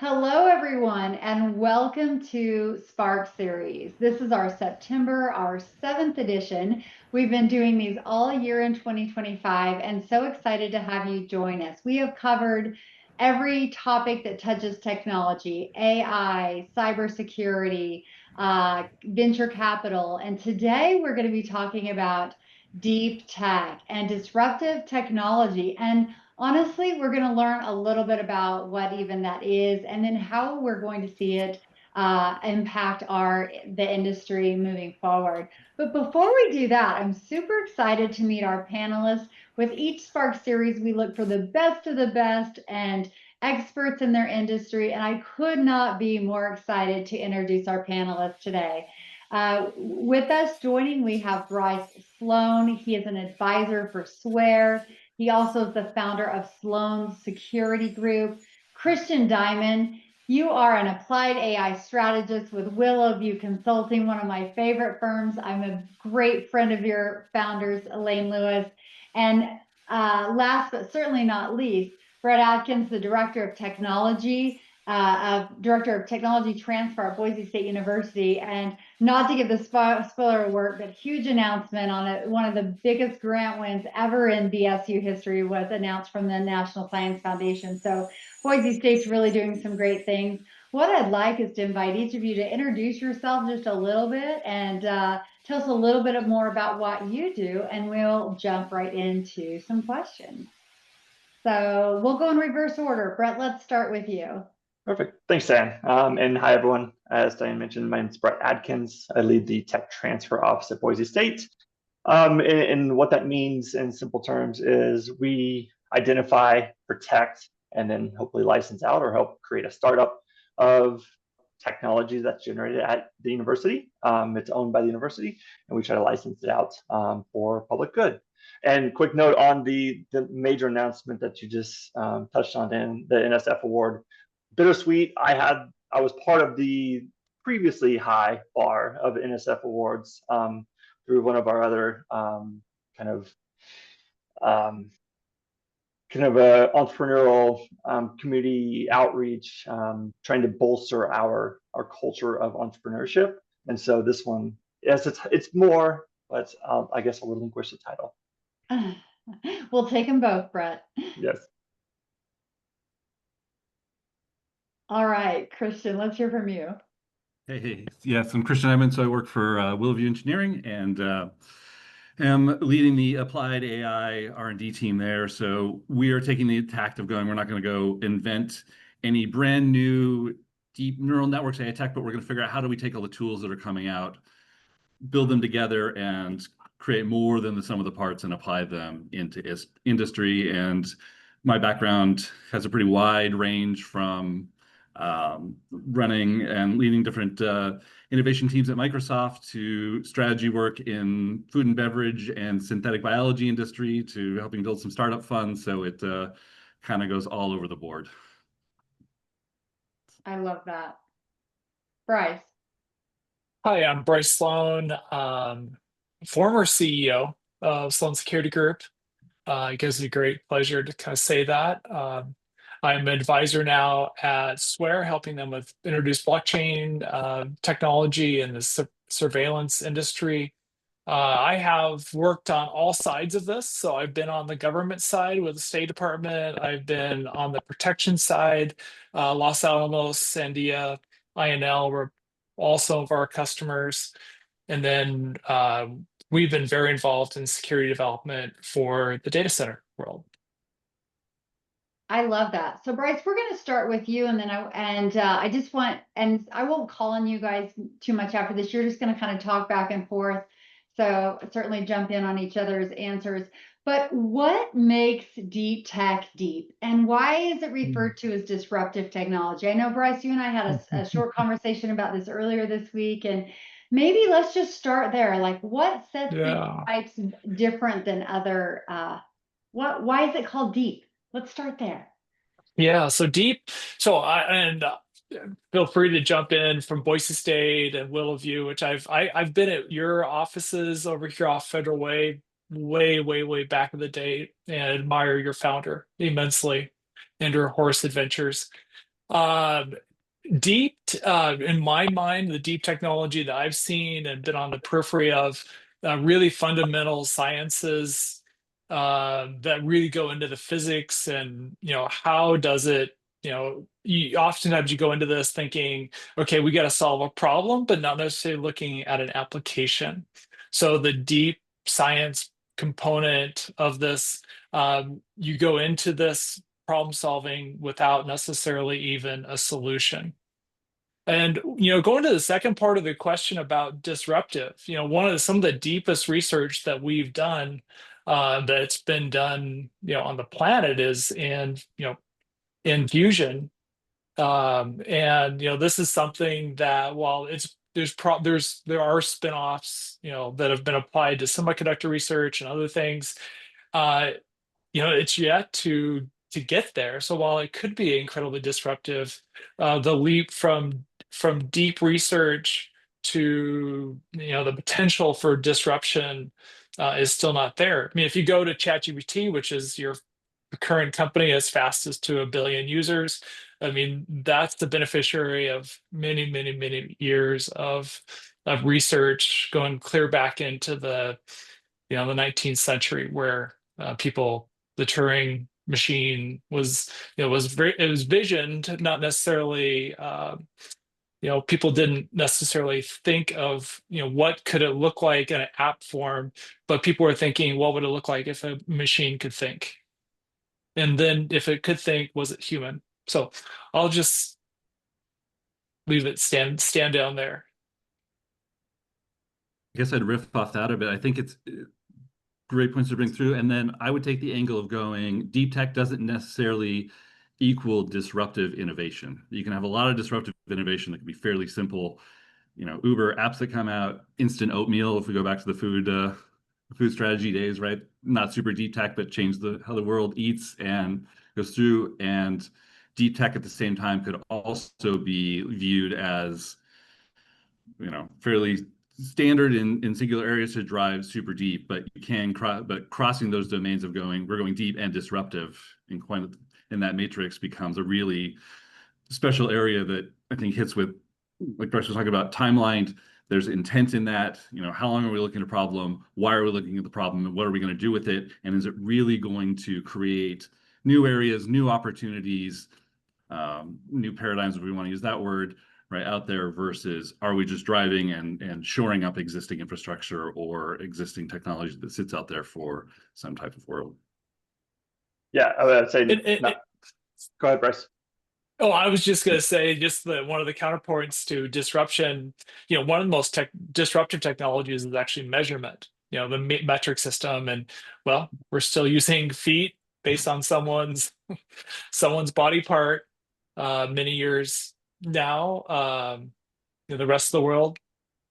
Hello, everyone, and welcome to Spark Series. This is our September, our 7th edition. We've been doing these all year in 2025, and so excited to have you join us. We have covered every topic that touches technology, AI, cybersecurity, venture capital, and today we're going to be talking about deep tech and disruptive technology. And honestly, we're going to learn a little bit about what even that is, and then how we're going to see it impact the industry moving forward. But before we do that, I'm super excited to meet our panelists. With each Spark series, we look for the best of the best and experts in their industry, and I could not be more excited to introduce our panelists today. With us joining, we have Bryce Sloan. He is an advisor for Swear. He also is the founder of Sloan Security Group. Christian Diamond, you are an applied AI strategist with Willowview Consulting, one of my favorite firms. I'm a great friend of your founders, Elaine Lewis. And last but certainly not least, Brett Atkins, the Director of Technology Transfer at Boise State University. And not to give the spoiler alert, but huge announcement on it. One of the biggest grant wins ever in BSU history was announced from the National Science Foundation. So Boise State's really doing some great things. What I'd like is to invite each of you to introduce yourself just a little bit and tell us a little bit more about what you do, and we'll jump right into some questions. So we'll go in reverse order. Brett, let's start with you. Perfect. Thanks, Diane. And hi, everyone. As Diane mentioned, my name is Brett Adkins. I lead the Tech Transfer Office at Boise State. And what that means in simple terms is we identify, protect, and then hopefully license out or help create a startup of technology that's generated at the university. It's owned by the university, and we try to license it out for public good. And quick note on the major announcement that you just touched on, in the NSF award. Bittersweet. I was part of the previously high bar of NSF awards through one of our other kind of entrepreneurial community outreach, trying to bolster our culture of entrepreneurship. And so this one, yes, it's more, but I guess I'll relinquish the title. We'll take them both, Brett. Yes. All right, Christian, let's hear from you. Hey. Yes, I'm Christian Diamond, so I work for Willowview Engineering and am leading the applied AI R&D team there. So we are taking the tact of going, we're not going to go invent any brand new deep neural networks AI tech, but we're going to figure out how do we take all the tools that are coming out, build them together, and create more than the sum of the parts and apply them into industry. And my background has a pretty wide range from running and leading different innovation teams at Microsoft to strategy work in food and beverage and synthetic biology industry to helping build some startup funds. So it kind of goes all over the board. I love that. Bryce. Hi, I'm Bryce Sloan, former CEO of Sloan Security Group. It gives me great pleasure to kind of say that. I'm an advisor now at Swear, helping them with introduce blockchain technology in the surveillance industry. I have worked on all sides of this. So I've been on the government side with the State Department. I've been on the protection side, Los Alamos, Sandia, INL were all some of our customers. And then we've been very involved in security development for the data center world. I love that. So Bryce, we're going to start with you, and then I just want, and I won't call on you guys too much after this. You're just going to kind of talk back and forth. So certainly jump in on each other's answers. But what makes deep tech deep, and why is it referred to as disruptive technology? I know, Bryce, you and I had a short conversation about this earlier this week, and maybe let's just start there. Like, what sets these types different than other? Why is it called deep? Let's start there. Yeah, so deep. So feel free to jump in from Boise State and Willowview, which I've been at your offices over here off Federal Way, way back in the day, and admire your founder immensely and her horse adventures. Um, deep, in my mind, the deep technology that I've seen and been on the periphery of, really fundamental sciences that really go into the physics and, how does it, oftentimes you go into this thinking, okay, we got to solve a problem, but not necessarily looking at an application. So the deep science component of this, you go into this problem solving without necessarily even a solution. And going to the second part of the question about disruptive, some of the deepest research that we've done, that's been done, on the planet is in fusion. And this is something that, while there are spin-offs, that have been applied to semiconductor research and other things. Uh, it's yet to get there. So while it could be incredibly disruptive, the leap from deep research to the potential for disruption is still not there. I mean, if you go to ChatGPT, which is your current company, as fast as to 1 billion users, I mean, that's the beneficiary of many, many, many years of research going clear back into the 19th century, where the Turing machine was, it was visioned, not necessarily, people didn't necessarily think of, what could it look like in an app form, but people were thinking, what would it look like if a machine could think? And then if it could think, was it human? So I'll just leave it stand down there. I guess I'd riff off that a bit. I think it's great points to bring through. And then I would take the angle of going, deep tech doesn't necessarily equal disruptive innovation. You can have a lot of disruptive innovation that can be fairly simple. Uber apps that come out, instant oatmeal, if we go back to the food strategy days, right? Not super deep tech, but change how the world eats and goes through. And deep tech at the same time could also be viewed as, fairly standard in singular areas to drive super deep, but you can crossing those domains of we're going deep and disruptive in that matrix becomes a really special area that I think hits with, like Bryce was talking about, timeline. There's intent in that. How long are we looking at a problem? Why are we looking at the problem? And what are we going to do with it? And is it really going to create new areas, new opportunities, new paradigms, if we want to use that word, right, out there, versus are we just driving and shoring up existing infrastructure or existing technology that sits out there for some type of world? Yeah, I would say go ahead, Bryce. Oh, I was just going to say, just one of the counterpoints to disruption, one of the most disruptive technologies is actually measurement, the metric system. And well, we're still using feet based on someone's body part many years now. The rest of the world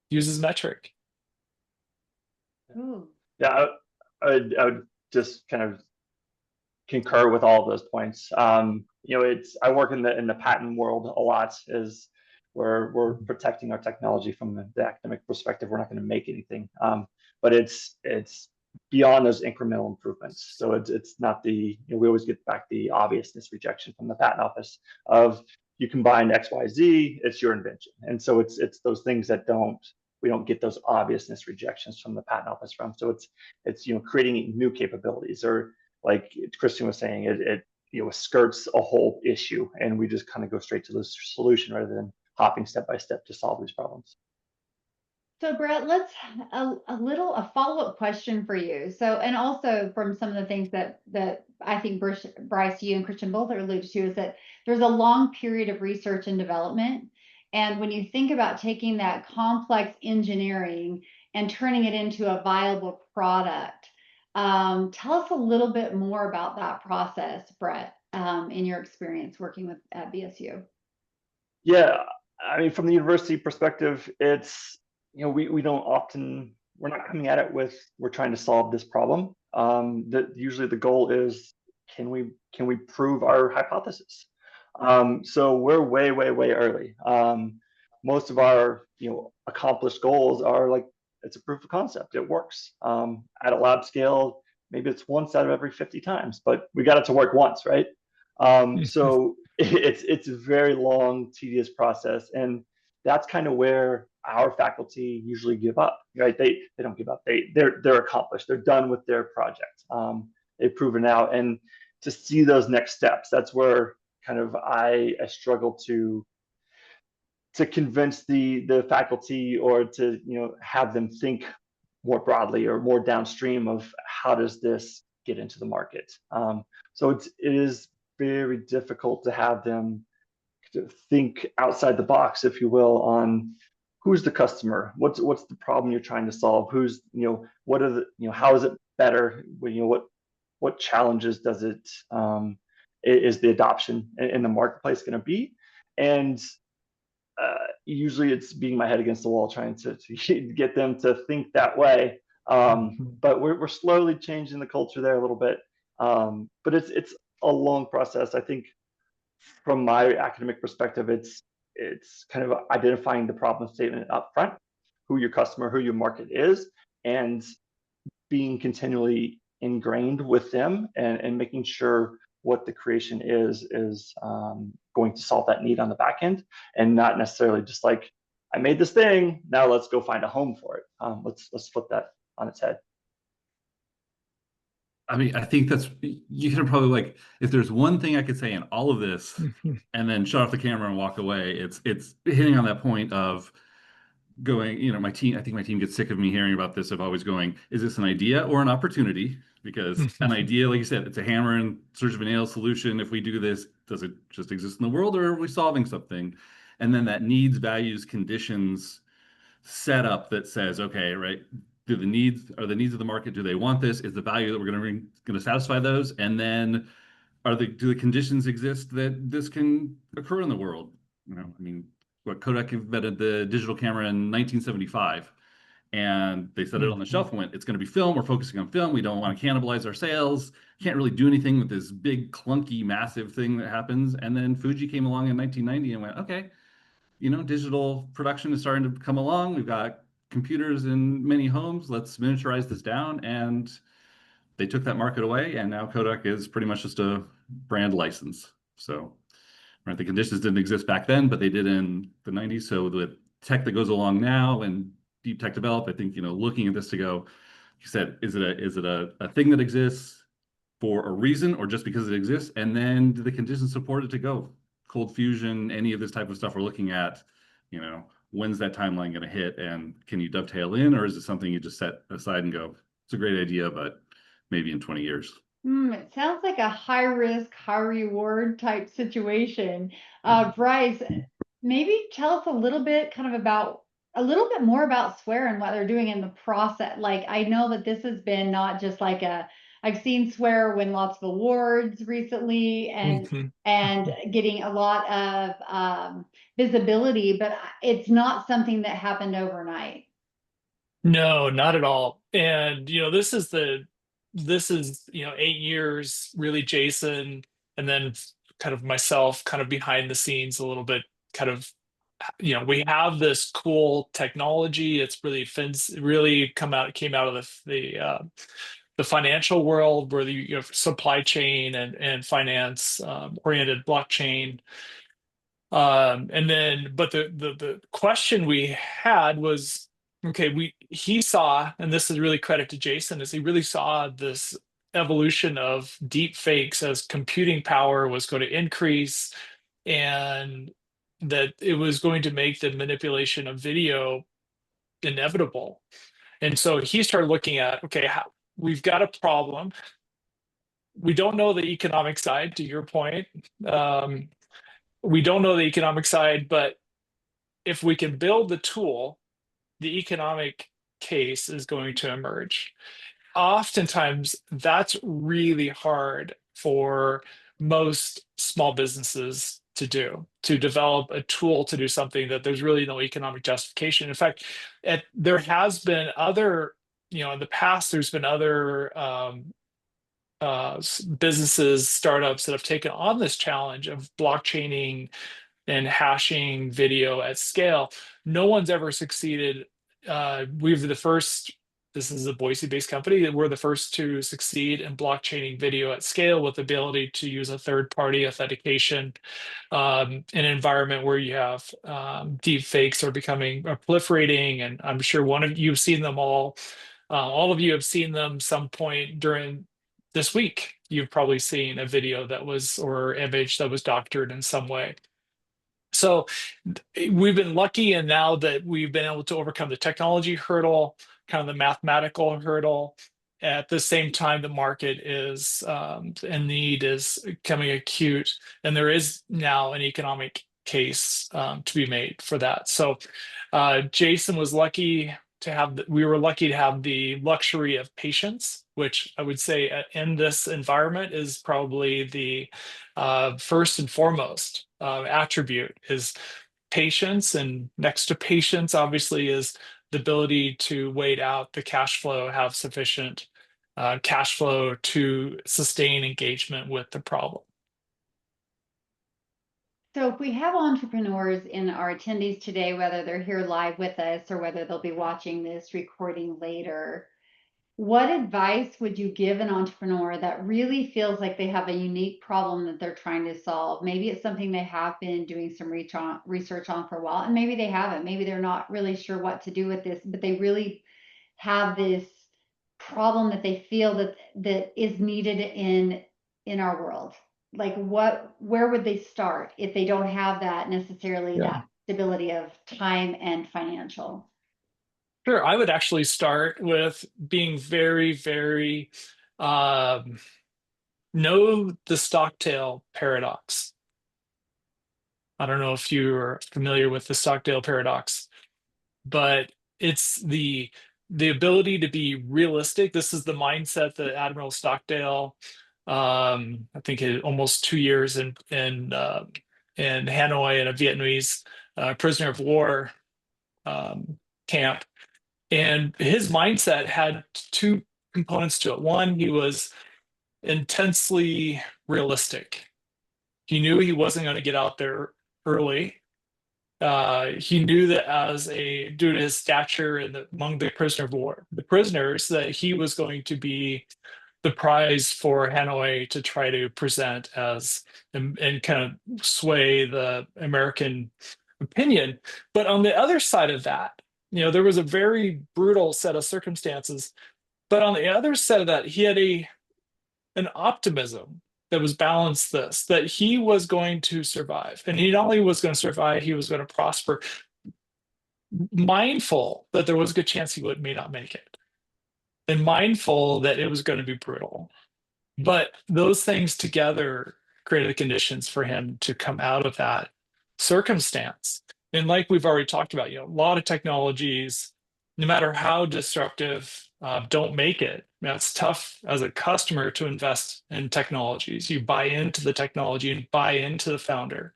uses metric. Ooh. Yeah, I would just kind of concur with all of those points. I work in the patent world a lot, is where we're protecting our technology from the academic perspective. We're not going to make anything, but it's beyond those incremental improvements. So it's not we always get back the obviousness rejection from the patent office of, you combine X, Y, Z, it's your invention. And so it's those things that we don't get those obviousness rejections from the patent office from. So it's creating new capabilities, or like Kristen was saying, it skirts a whole issue, and we just kind of go straight to the solution rather than hopping step by step to solve these problems. So Brett, let's a follow-up question for you. So, and also from some of the things that I think Bryce, you and Christian both alluded to, is that there's a long period of research and development. And when you think about taking that complex engineering and turning it into a viable product, tell us a little bit more about that process, Brett, in your experience working at BSU. Yeah, I mean, from the university perspective, it's, we don't often, we're not coming at it with, we're trying to solve this problem. Usually the goal is, can we prove our hypothesis? So we're way early. Most of our accomplished goals are like, it's a proof of concept, it works. At a lab scale, maybe it's once out of every 50 times, but we got it to work once, right? So it's a very long, tedious process, and that's kind of where our faculty usually give up, right? They don't give up. They're accomplished. They're done with their project. They've proven out, and to see those next steps, that's where kind of I struggle to convince the faculty, or to have them think more broadly or more downstream of how does this get into the market. So it is very difficult to have them to think outside the box, if you will, on who's the customer, what's the problem you're trying to solve, who's what are the how is it better, what challenges does it is the adoption in the marketplace going to be, and usually it's beating my head against the wall trying to get them to think that way. But we're slowly changing the culture there a little bit. But it's a long process. I think from my academic perspective, it's kind of identifying the problem statement up front, who your customer, who your market is, and being continually ingrained with them, and making sure what the creation is going to solve that need on the back end, and not necessarily just like, I made this thing, now let's go find a home for it. Let's flip that on its head. I mean, I think that's, you can probably, like, if there's one thing I could say in all of this and then shut off the camera and walk away, it's hitting on that point of going, my team, I think my team gets sick of me hearing about this, of always going, is this an idea or an opportunity? Because an idea, like you said, it's a hammer and search of a nail solution. If we do this, does it just exist in the world, or are we solving something? And then that needs, values, conditions setup that says, okay, right, are the needs of the market, do they want this? Is the value that we're going to satisfy those? And then do the conditions exist that this can occur in the world? I mean, what Kodak invented the digital camera in 1975, and they set it on the shelf and went, it's going to be film. We're focusing on film. We don't want to cannibalize our sales. Can't really do anything with this big, clunky, massive thing that happens. And then Fuji came along in 1990 and went, okay, digital production is starting to come along. We've got computers in many homes. Let's miniaturize this down. And they took that market away, and now Kodak is pretty much just a brand license. So, right, the conditions didn't exist back then, but they did in the 90s. So the tech that goes along now and deep tech develop, I think, looking at this to go, you said, is it a thing that exists for a reason, or just because it exists? And then do the conditions support it to go? Cold fusion, any of this type of stuff we're looking at, when's that timeline going to hit, and can you dovetail in, or is it something you just set aside and go, it's a great idea, but maybe in 20 years? It sounds like a high risk, high reward type situation. Bryce, maybe tell us a little bit more about Swear and what they're doing in the process. Like, I know that this has been not just like I've seen Swear win lots of awards recently and getting a lot of visibility, but it's not something that happened overnight. No, not at all. And this is 8 years, really, Jason, and then kind of myself, kind of behind the scenes a little bit, kind of, we have this cool technology. It's really came out of the financial world, where the supply chain and finance oriented blockchain. And then, but the question we had was, okay, he saw, and this is really credit to Jason, is he really saw this evolution of deep fakes as computing power was going to increase, and that it was going to make the manipulation of video inevitable. And so he started looking at, okay, we've got a problem. We don't know the economic side, to your point. We don't know the economic side, but if we can build the tool, the economic case is going to emerge. Oftentimes, that's really hard for most small businesses to develop a tool to do something that there's really no economic justification. In fact, there has been other, in the past, there's been other businesses, startups that have taken on this challenge of blockchaining and hashing video at scale. No one's ever succeeded. We're the first This is a Boise-based company. We're the first to succeed in blockchaining video at scale with the ability to use a third-party authentication in an environment where you have deep fakes are proliferating. And I'm sure one of you have seen them all. All of you have seen them some point during this week. You've probably seen a video that was, or image that was doctored in some way. So we've been lucky, and now that we've been able to overcome the technology hurdle, kind of the mathematical hurdle, at the same time the market is and need is becoming acute, and there is now an economic case to be made for that. So Jason was lucky to have, we were lucky to have the luxury of patience, which I would say in this environment is probably the first and foremost attribute is patience. And next to patience, obviously, is the ability to wait out the cash flow, have sufficient cash flow to sustain engagement with the problem. So if we have entrepreneurs in our attendees today, whether they're here live with us or whether they'll be watching this recording later, what advice would you give an entrepreneur that really feels like they have a unique problem that they're trying to solve? Maybe it's something they have been doing some research on for a while, and maybe they haven't. Maybe they're not really sure what to do with this, but they really have this problem that they feel that is needed in our world. Like where would they start if they don't have that necessarily that stability of time and financial? Sure, I would actually start with being very, very know the Stockdale paradox. I don't know if you're familiar with the Stockdale paradox, but it's the ability to be realistic. This is the mindset that Admiral Stockdale, I think, almost 2 years in Hanoi in a Vietnamese prisoner of war camp. And his mindset had two components to it. One, he was intensely realistic. He knew he wasn't going to get out there early. He knew that due to his stature among the prisoner of war, the prisoners, that he was going to be the prize for Hanoi to try to present as and kind of sway the American opinion. But on the other side of that, there was a very brutal set of circumstances. But on the other side of that, he had an optimism that was balanced, that he was going to survive. And he not only was going to survive, he was going to prosper, mindful that there was a good chance he may not make it, and mindful that it was going to be brutal. But those things together created the conditions for him to come out of that circumstance. And like we've already talked about, a lot of technologies, no matter how disruptive, don't make it. Now, it's tough as a customer to invest in technologies. You buy into the technology and buy into the founder,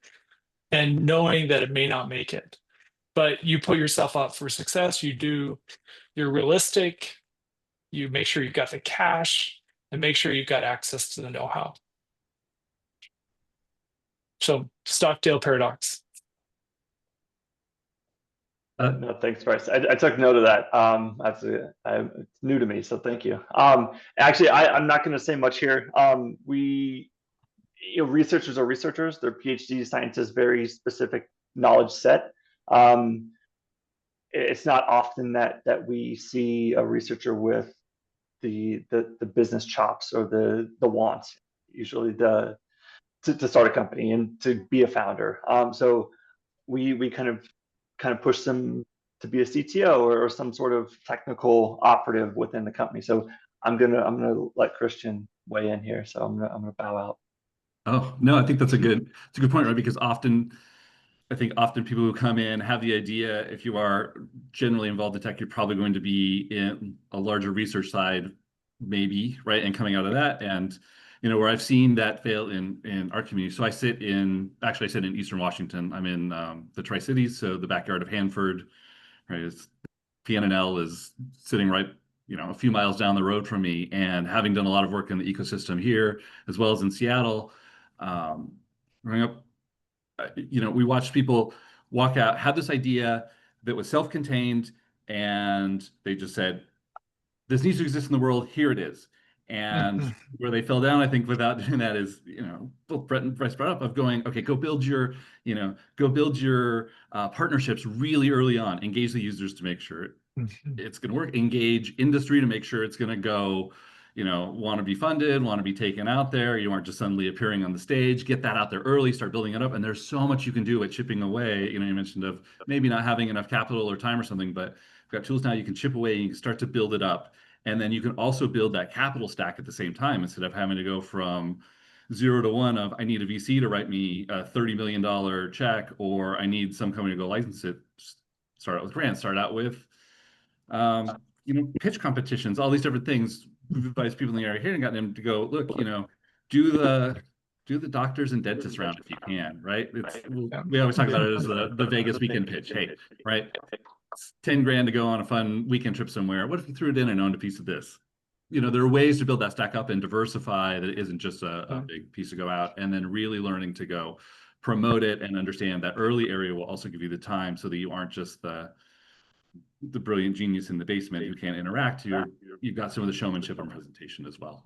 and knowing that it may not make it. But you put yourself up for success. You're realistic. You make sure you've got the cash, and make sure you've got access to the know-how. So, Stockdale paradox. No, thanks, Bryce. I took note of that. It's new to me, so thank you. Actually, I'm not going to say much here. Researchers are researchers. They're PhD scientists, very specific knowledge set. It's not often that we see a researcher with the business chops or the wants. Usually, to start a company and to be a founder. So we kind of push them to be a CTO or some sort of technical operative within the company. So I'm gonna let Christian weigh in here. So I'm gonna bow out. Oh no, I think it's a good point, right? Because often people who come in have the idea, if you are generally involved in tech, you're probably going to be in a larger research side, maybe, right? And coming out of that, and where I've seen that fail in our community. So I sit in Eastern Washington. I'm in the Tri-Cities, so the backyard of Hanford, right? PNNL is sitting right, a few miles down the road from me. And having done a lot of work in the ecosystem here, as well as in Seattle, growing up, we watched people walk out, have this idea that was self-contained, and they just said, this needs to exist in the world. Here it is. And where they fell down, I think, without doing that is, both Brett and Bryce brought up of going, okay, go build your partnerships really early on. Engage the users to make sure it's going to work. Engage industry to make sure it's going to go, want to be funded, want to be taken out there. You aren't just suddenly appearing on the stage. Get that out there early, start building it up. And there's so much you can do at chipping away. You mentioned of maybe not having enough capital or time or something, but we've got tools now you can chip away and you can start to build it up. And then you can also build that capital stack at the same time instead of having to go from 0 to 1 of I need a VC to write me a $30 million check, or I need some company to go license it. Start out with grants, start out with pitch competitions, all these different things. We've advised people in the area here and gotten them to go, look, do the doctors and dentists round if you can, right? We always talk about it as the Vegas weekend pitch. Hey, right? It's 10 grand to go on a fun weekend trip somewhere. What if you threw it in and owned a piece of this? There are ways to build that stack up and diversify that it isn't just a big piece to go out, and then really learning to go promote it and understand that early area will also give you the time so that you aren't just the brilliant genius in the basement who can't interact. You've got some of the showmanship and presentation as well.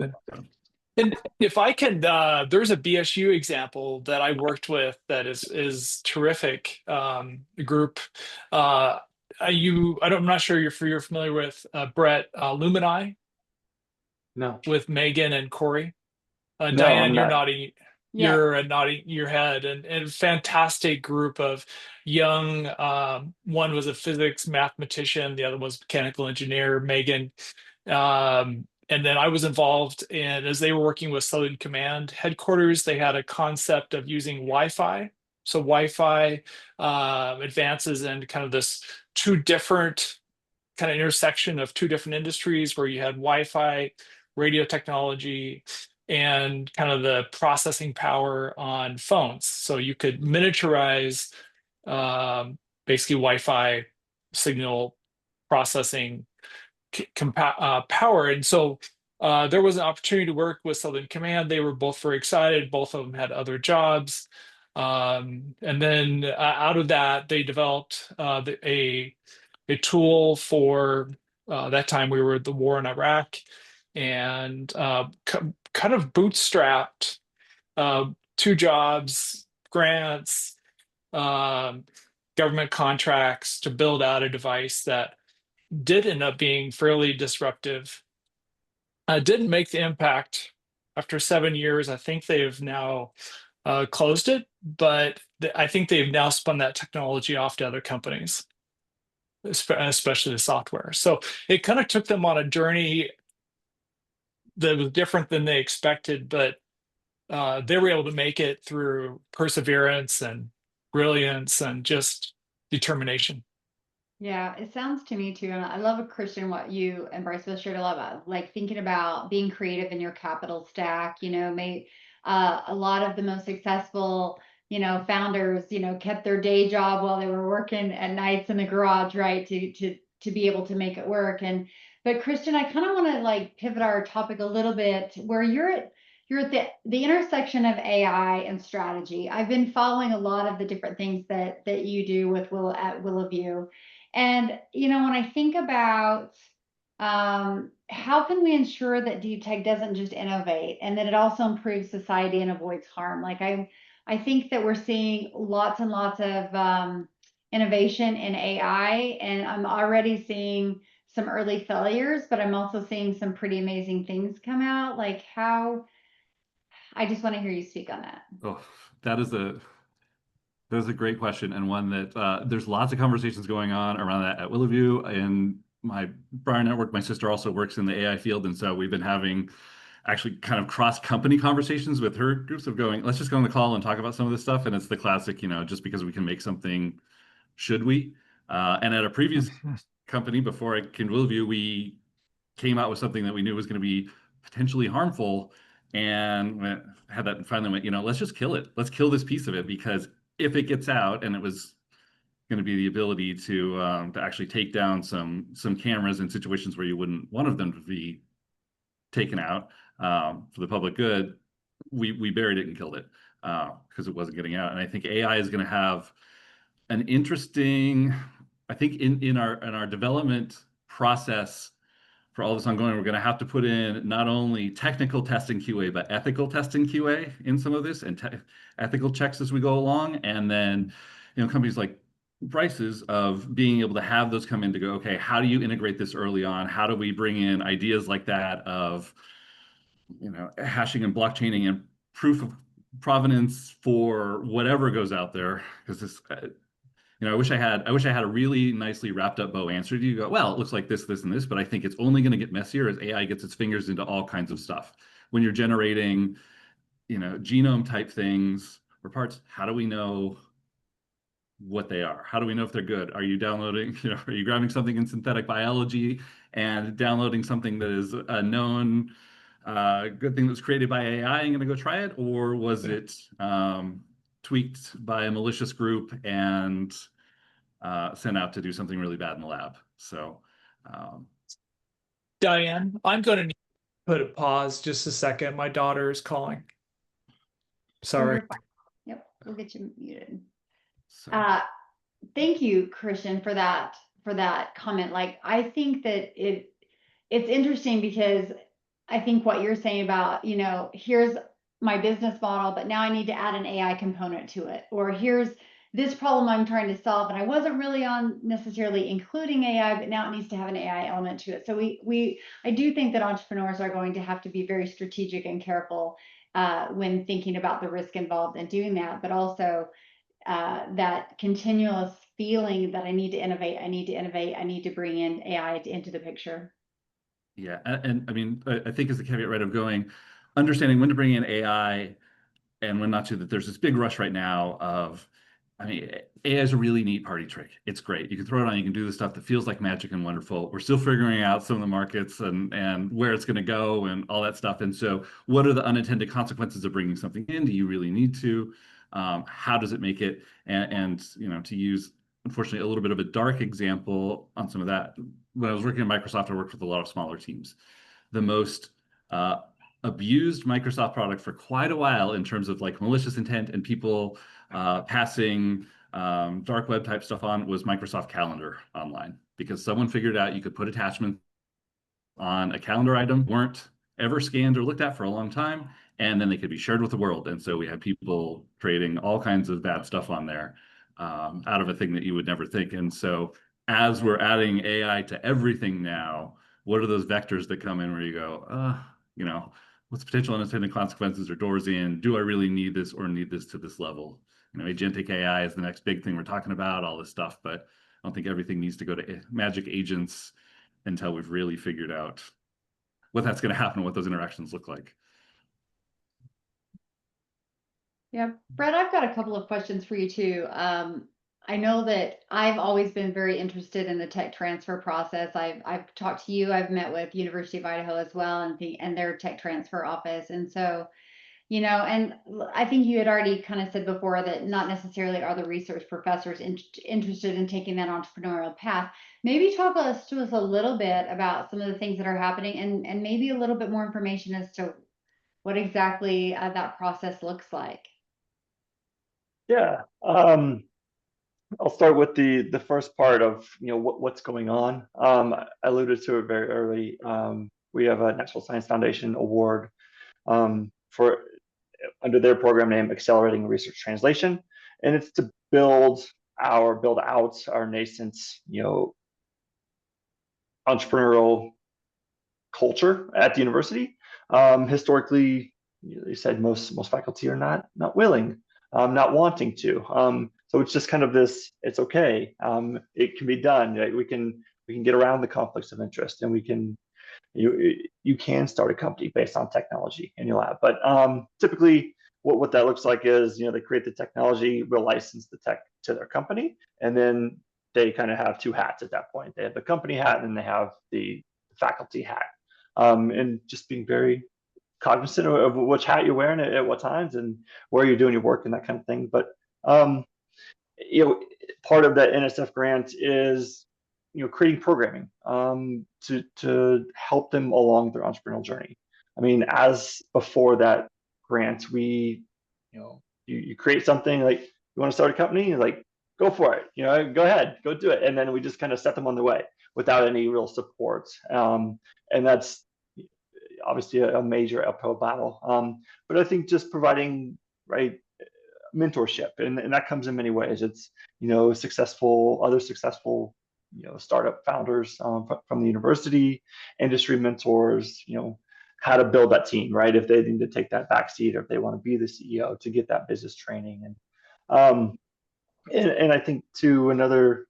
And if I can, there's a BSU example that I worked with that is terrific. Group, I'm not sure you're familiar with Brett Lumini. No. With Megan and Corey. No, Diane, I'm you're not. nodding. Yeah. You're nodding your head, and a fantastic group of young. One was a physics mathematician, the other was mechanical engineer, Megan. And then I was involved in, as they were working with Southern Command headquarters, they had a concept of using Wi-Fi. So Wi-Fi advances in kind of this two different kind of intersection of two different industries where you had Wi-Fi, radio technology, and kind of the processing power on phones. So you could miniaturize basically Wi-Fi signal processing power. And so there was an opportunity to work with Southern Command. They were both very excited. Both of them had other jobs. And then out of that, they developed a tool for that time we were at the war in Iraq, and kind of bootstrapped 2 jobs, grants, government contracts to build out a device that did end up being fairly disruptive. Didn't make the impact after 7 years. I think they've now closed it, but I think they've now spun that technology off to other companies, especially the software. So it kind of took them on a journey that was different than they expected, but they were able to make it through perseverance and brilliance and just determination. Yeah, it sounds to me too, and I love, Christian, what you and Bryce both shared a lot about, like thinking about being creative in your capital stack. A lot of the most successful, founders, kept their day job while they were working at nights in the garage, right, to be able to make it work. But Christian, I kind of want to like pivot our topic a little bit where you're at the intersection of AI and strategy. I've been following a lot of the different things that you do with at Willoview. And, when I think about how can we ensure that deep tech doesn't just innovate and that it also improves society and avoids harm? Like I think that we're seeing lots and lots of innovation in AI, and I'm already seeing some early failures, but I'm also seeing some pretty amazing things come out. Like I just want to hear you speak on that. Oh, that is a great question, and one that there's lots of conversations going on around that at Willoview. And my Briar Network, my sister also works in the AI field, and so we've been having actually kind of cross-company conversations with her groups of going, let's just go on the call and talk about some of this stuff. And it's the classic, just because we can make something, should we? And at a previous company before I came to Willoview, we came out with something that we knew was going to be potentially harmful, and had that and finally went, let's just kill it. Let's kill this piece of it, because if it gets out, and it was going to be the ability to actually take down some cameras in situations where you wouldn't want of them to be taken out for the public good, we buried it and killed it because it wasn't getting out. And I think AI is going to have an interesting, I think in our development process for all this ongoing, we're going to have to put in not only technical testing QA, but ethical testing QA in some of this, and ethical checks as we go along. And then, companies like Bryce's, of being able to have those come in to go, okay, how do you integrate this early on? How do we bring in ideas like that of, hashing and blockchaining and proof of provenance for whatever goes out there? Because this, I wish I had a really nicely wrapped up bow answer to you. Go, well, it looks like this, this, and this, but I think it's only going to get messier as AI gets its fingers into all kinds of stuff. When you're generating, genome type things or parts, how do we know what they are? How do we know if they're good? Are you downloading, are you grabbing something in synthetic biology and downloading something that is a known good thing that was created by AI and going to go try it? Or was it tweaked by a malicious group and sent out to do something really bad in the lab? So, Diane, I'm going to need to put a pause just a second. My daughter is calling. Sorry. Yep, we'll get you muted. so Thank you, Christian, for that comment. Like, I think that it's interesting because I think what you're saying about, here's my business model, but now I need to add an AI component to it, or here's this problem I'm trying to solve, and I wasn't really on necessarily including AI, but now it needs to have an AI element to it. So I do think that entrepreneurs are going to have to be very strategic and careful when thinking about the risk involved in doing that, but also that continuous feeling that I need to innovate, I need to bring in AI into the picture. yeah, and I mean, I think as the caveat, right, of going, understanding when to bring in AI and when not to, that there's this big rush right now of, AI is a really neat party trick. It's great. You can throw it on, you can do the stuff that feels like magic and wonderful. We're still figuring out some of the markets and where it's going to go and all that stuff. And so what are the unintended consequences of bringing something in? Do you really need to? How does it make it? And to use, unfortunately, a little bit of a dark example on some of that. When I was working at Microsoft, I worked with a lot of smaller teams. The most abused Microsoft product for quite a while in terms of like malicious intent and people passing dark web type stuff on was Microsoft Calendar Online, because someone figured out you could put attachments on a calendar item, weren't ever scanned or looked at for a long time, and then they could be shared with the world. And so we had people creating all kinds of bad stuff on there out of a thing that you would never think. And so as we're adding AI to everything now, what are those vectors that come in where you go, what's the potential unintended consequences or doors in? Do I really need this or need this to this level? Agentic AI is the next big thing we're talking about, all this stuff, but I don't think everything needs to go to magic agents until we've really figured out what that's going to happen and what those interactions look like. Yeah, Brett, I've got a couple of questions for you too. I know that I've always been very interested in the tech transfer process. I've talked to you, I've met with University of Idaho as well, and their tech transfer office. And so, and I think you had already kind of said before that not necessarily are the research professors interested in taking that entrepreneurial path. Maybe talk to us a little bit about some of the things that are happening and maybe a little bit more information as to what exactly that process looks like. Yeah. I'll start with the first part of what's going on. I alluded to it very early. We have a National Science Foundation award for under their program name Accelerating Research Translation, and it's to build out our nascent entrepreneurial culture at the university. Historically, they said most faculty are not willing, not wanting to. So it's just kind of this. It's okay. It can be done. Right? We can get around the conflicts of interest, and you can start a company based on technology in your lab. But typically, what that looks like is they create the technology, will license the tech to their company, and then they kind of have two hats at that point. They have the company hat, and then they have the faculty hat, and just being very cognizant of which hat you're wearing at what times and where you're doing your work and that kind of thing. But part of that NSF grant is creating programming to help them along their entrepreneurial journey. I mean, as before that grant, we you create something, like you want to start a company, like go for it, go ahead, go do it, and then we just kind of set them on the way. without any real support. And that's obviously a major uphill battle. But I think just providing, right, mentorship, and that comes in many ways. It's, other successful, startup founders from the university, industry mentors, how to build that team, right? If they need to take that backseat, or if they want to be the CEO, to get that business training. And I think too, another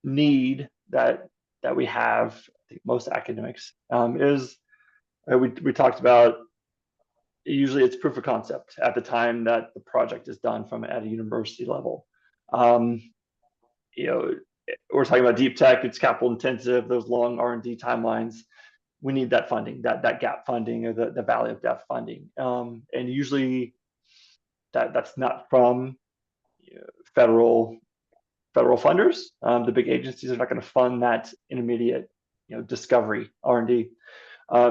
need that we have, I think most academics, is we talked about, usually it's proof of concept at the time that the project is done from at a university level. We're talking about deep tech, it's capital intensive, those long R&D timelines. We need that funding, that gap funding, or the valley of death funding. And usually that's not from federal funders. The big agencies are not going to fund that intermediate, discovery R&D.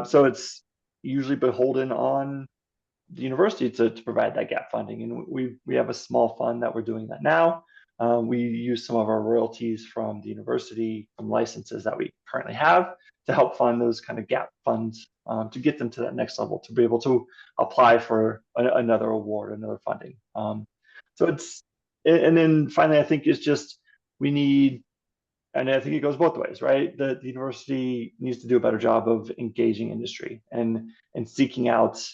So it's usually beholden on the university to provide that gap funding. And we have a small fund that we're doing that now. We use some of our royalties from the university, from licenses that we currently have, to help fund those kind of gap funds, to get them to that next level, to be able to apply for another award, another funding. So it's, and then finally, I think it's just, we need, and I think it goes both ways, right? The university needs to do a better job of engaging industry and seeking out,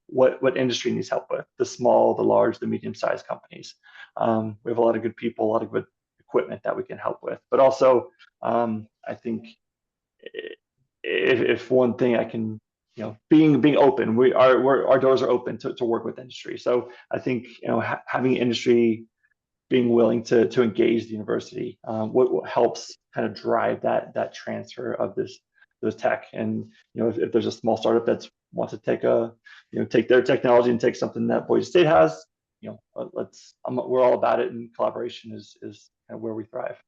what industry needs help with, the small, the large, the medium-sized companies. We have a lot of good people, a lot of good equipment that we can help with. But also, I think if one thing I can, being open, our doors are open to work with industry. So I think, having industry being willing to engage the university, what helps kind of drive that transfer of those tech. And if there's a small startup that wants to take their technology and take something that Boise State has, we're all about it, and collaboration is kind of where we thrive.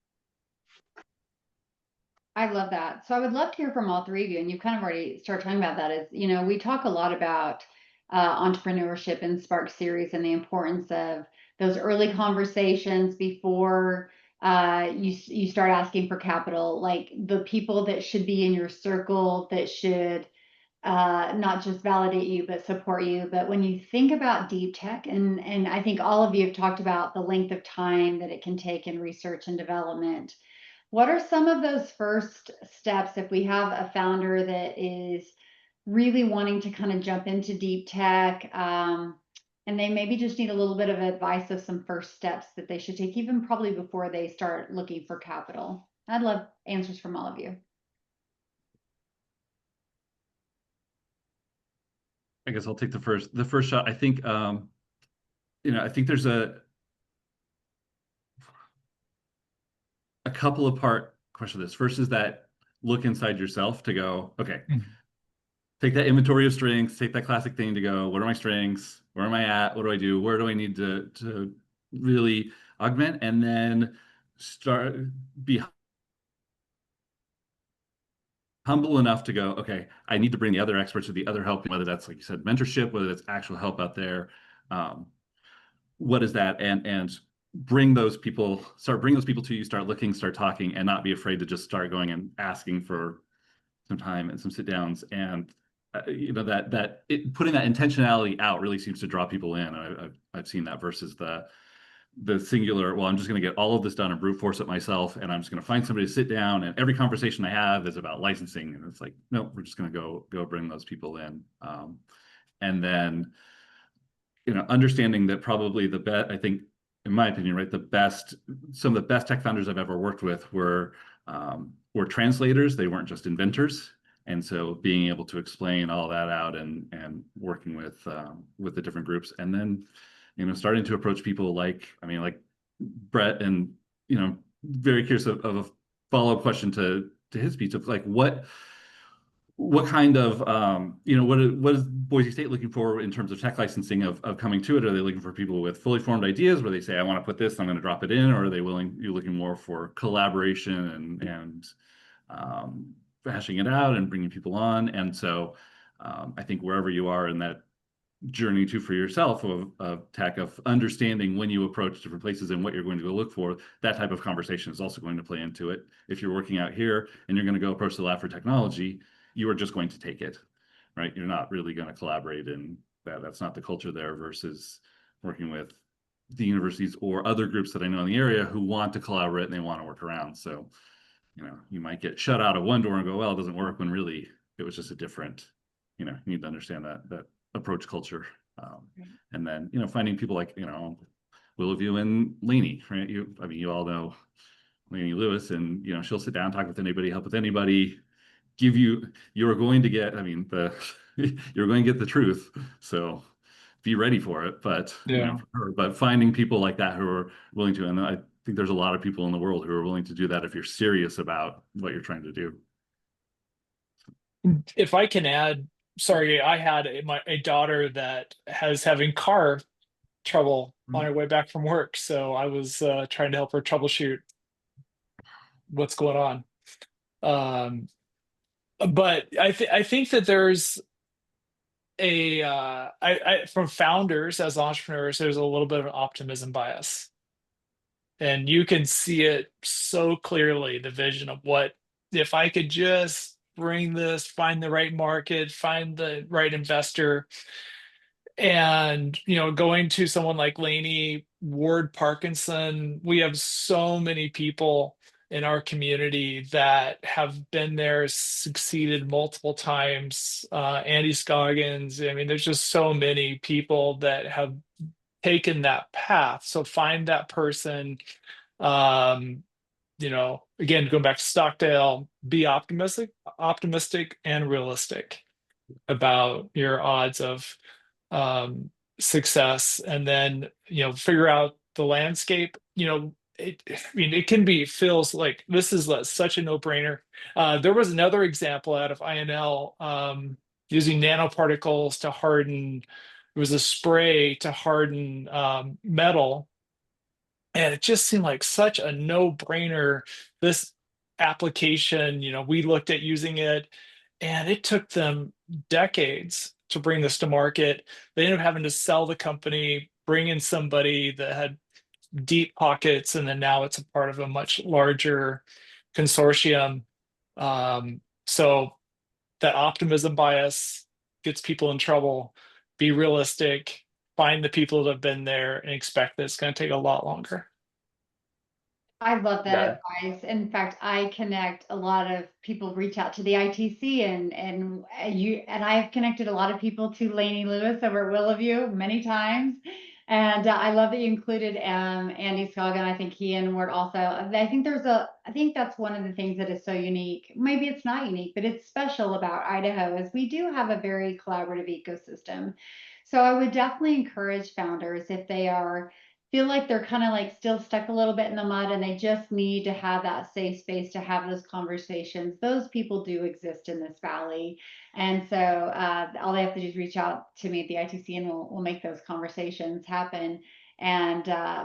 I love that. So I would love to hear from all three of you, and you kind of already started talking about that. Is, we talk a lot about entrepreneurship in Spark Series, and the importance of those early conversations before you start asking for capital, like the people that should be in your circle that should not just validate you, but support you. But when you think about deep tech, and I think all of you have talked about the length of time that it can take in research and development, what are some of those first steps if we have a founder that is really wanting to kind of jump into deep tech, and they maybe just need a little bit of advice of some first steps that they should take, even probably before they start looking for capital? I'd love answers from all of you. I guess I'll take the first shot. I think, I think there's a couple of part question of this. First is that look inside yourself to go, okay, take that inventory of strengths, take that classic thing to go, what are my strengths? Where am I at? What do I do? Where do I need to really augment? And then be humble enough to go, okay, I need to bring the other experts or the other help, whether that's, like you said, mentorship, whether that's actual help out there. What is that? And bring those people to you, start looking, start talking, and not be afraid to just start going and asking for some time and some sit downs. And putting that intentionality out really seems to draw people in. I've seen that versus the singular, well, I'm just going to get all of this done and brute force it myself, and I'm just going to find somebody to sit down, and every conversation I have is about licensing, and it's like, no, we're just going to go bring those people in. And then, understanding that probably the best, I think, in my opinion, right, some of the best tech founders I've ever worked with were translators. They weren't just inventors. And so being able to explain all that out and working with the different groups, and then, starting to approach people like Brett, and, very curious of a follow-up question to his piece of like, what kind of, what is Boise State looking for in terms of tech licensing of coming to it? Are they looking for people with fully formed ideas where they say, I want to put this, I'm going to drop it in? Or are you looking more for collaboration and hashing it out and bringing people on? And so I think wherever you are in that journey to for yourself of tech, of understanding when you approach different places and what you're going to go look for. That type of conversation is also going to play into it. If you're working out here and you're going to go approach the lab for technology, you are just going to take it, right? You're not really going to collaborate, and that's not the culture there, versus working with the universities or other groups that I know in the area who want to collaborate and they want to work around. So, you might get shut out of one door and go, well, it doesn't work, when really it was just a different, you need to understand that approach culture. And then, finding people like, Willowview and Lainey, right? You all know Lainey Lewis, and, she'll sit down, talk with anybody, help with anybody, you're going to get, you're going to get the truth. So be ready for it. But, but finding people like that who are willing to, and I think there's a lot of people in the world who are willing to do that if you're serious about what you're trying to do. If I can add, sorry, I had a daughter that has having car trouble on her way back from work. So I was trying to help her troubleshoot what's going on. But I think that there's from founders as entrepreneurs, there's a little bit of an optimism bias. And you can see it so clearly, the vision of what, if I could just bring this, find the right market, find the right investor. And, going to someone like Lainey, Ward Parkinson, we have so many people in our community that have been there, succeeded multiple times. Andy Scoggins, there's just so many people that have taken that path. So find that person. Again, going back to Stockdale, be optimistic and realistic about your odds of success, and then figure out the landscape. It feels like this is such a no-brainer. There was another example out of INL, using nanoparticles to harden. It was a spray to harden metal, and it just seemed like such a no-brainer. This application, we looked at using it, and it took them decades to bring this to market. They ended up having to sell the company, bring in somebody that had deep pockets, and then now it's a part of a much larger consortium. So that optimism bias gets people in trouble. Be realistic, find the people that have been there, and expect that it's going to take a lot longer. I love that advice. In fact, I connect a lot of people, reach out to the ITC, and I've connected a lot of people to Lainey Lewis over at Willowview many times. And I love that you included Andy Scoggin. I think he and Ward also. I think that's one of the things that is so unique. Maybe it's not unique, but it's special about Idaho, is we do have a very collaborative ecosystem. So I would definitely encourage founders, if they feel like they're kind of like still stuck a little bit in the mud and they just need to have that safe space to have those conversations. Those people do exist in this valley. And so all they have to do is reach out to me at the ITC, and we'll make those conversations happen. And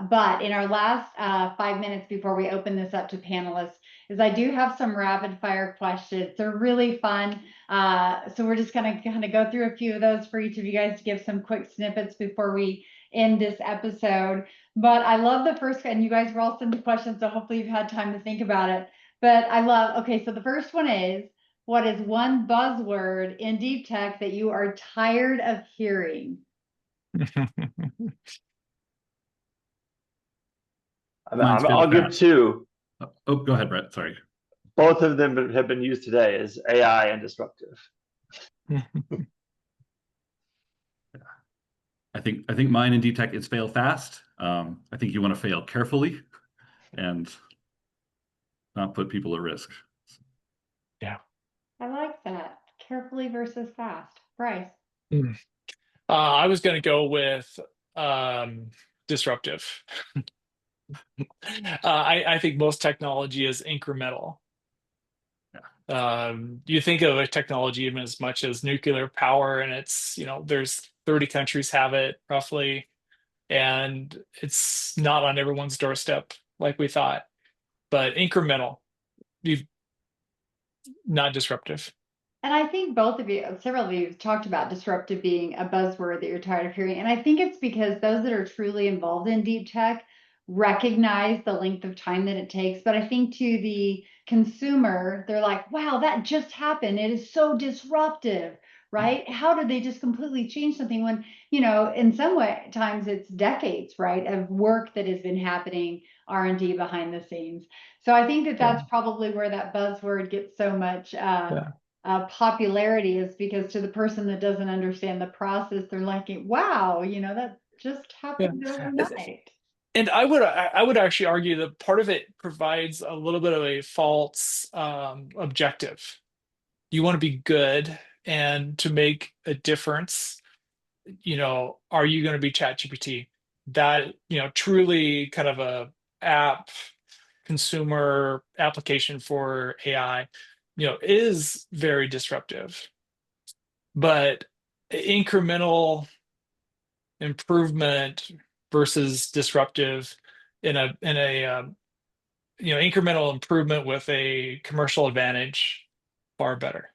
but in our last 5 minutes before we open this up to panelists, is I do have some rapid fire questions. They're really fun. So we're just going to kind of go through a few of those for each of you guys to give some quick snippets before we end this episode. But I love the first, and you guys were all sending questions, so hopefully you've had time to think about it. But okay, so the first one is, what is one buzzword in deep tech that you are tired of hearing? I'll give two. Oh, go ahead, Brett. Sorry. Both of them have been used today, as AI and disruptive. I think mine in deep tech is fail fast. I think you want to fail carefully and not put people at risk. Yeah. I like that. Carefully versus fast. Bryce. I was going to go with disruptive. I think most technology is incremental. You think of a technology even as much as nuclear power, and it's, there's 30 countries have it roughly, and it's not on everyone's doorstep like we thought. But incremental, not disruptive. And I think both of you, several of you have talked about disruptive being a buzzword that you're tired of hearing. And I think it's because those that are truly involved in deep tech recognize the length of time that it takes. But I think to the consumer, they're like, wow, that just happened. It is so disruptive, right? How did they just completely change something when, in some way, times it's decades, right, of work that has been happening, R&D behind the scenes. So I think that that's probably where that buzzword gets so much popularity, is because to the person that doesn't understand the process, they're like, wow, that just happened overnight. And I would actually argue that part of it provides a little bit of a false objective. You want to be good and to make a difference. Are you going to be ChatGPT? That, truly kind of a app consumer application for AI, is very disruptive. But incremental improvement versus disruptive in a incremental improvement with a commercial advantage, far better.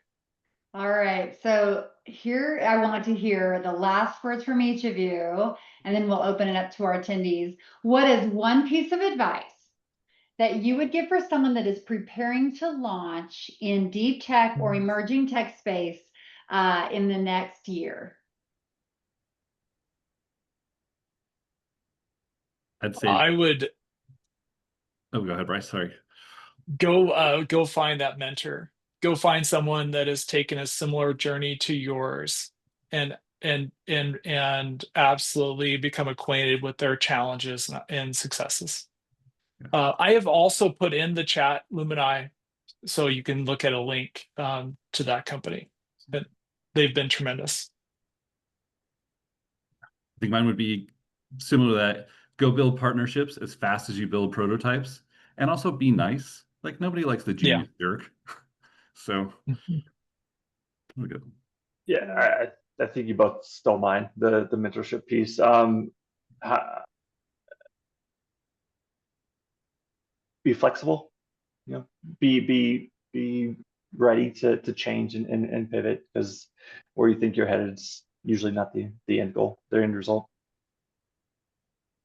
All right, so here I want to hear the last words from each of you, and then we'll open it up to our attendees. What is one piece of advice that you would give for someone that is preparing to launch in deep tech or emerging tech space in the next year? I'd say I would go ahead, Bryce. Sorry. go find that mentor. Go find someone that has taken a similar journey to yours, and absolutely become acquainted with their challenges and successes. I have also put in the chat Lumini, so you can look at a link to that company. But they've been tremendous. I think mine would be similar to that. Go build partnerships as fast as you build prototypes, and also be nice. Like, nobody likes the genius jerk. So we go. Yeah, I think you both stole mine, the mentorship piece. Be flexible, be ready to change and pivot, because where you think you're headed is usually not the end goal, the end result.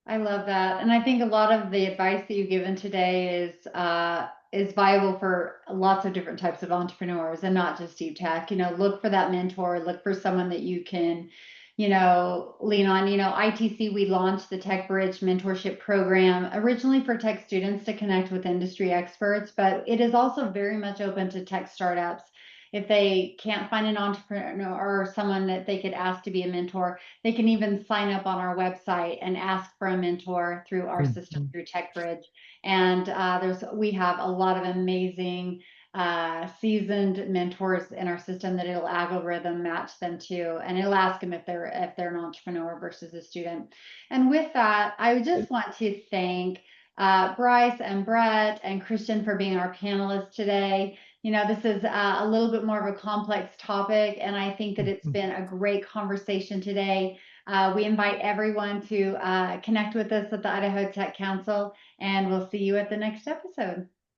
I love that. And I think a lot of the advice that you've given today is viable for lots of different types of entrepreneurs, and not just deep tech. Look for that mentor, look for someone that you can, lean on. ITC, we launched the Tech Bridge mentorship program originally for tech students to connect with industry experts, but it is also very much open to tech startups. If they can't find an entrepreneur or someone that they could ask to be a mentor, they can even sign up on our website and ask for a mentor through our system, through TechBridge. And we have a lot of amazing seasoned mentors in our system that it'll algorithm match them to, and it'll ask them if they're an entrepreneur versus a student. And with that, I just want to thank Bryce and Brett and Christian for being our panelists today. This is a little bit more of a complex topic, and I think that it's been a great conversation today. We invite everyone to connect with us at the Idaho Tech Council, and we'll see you at the next episode.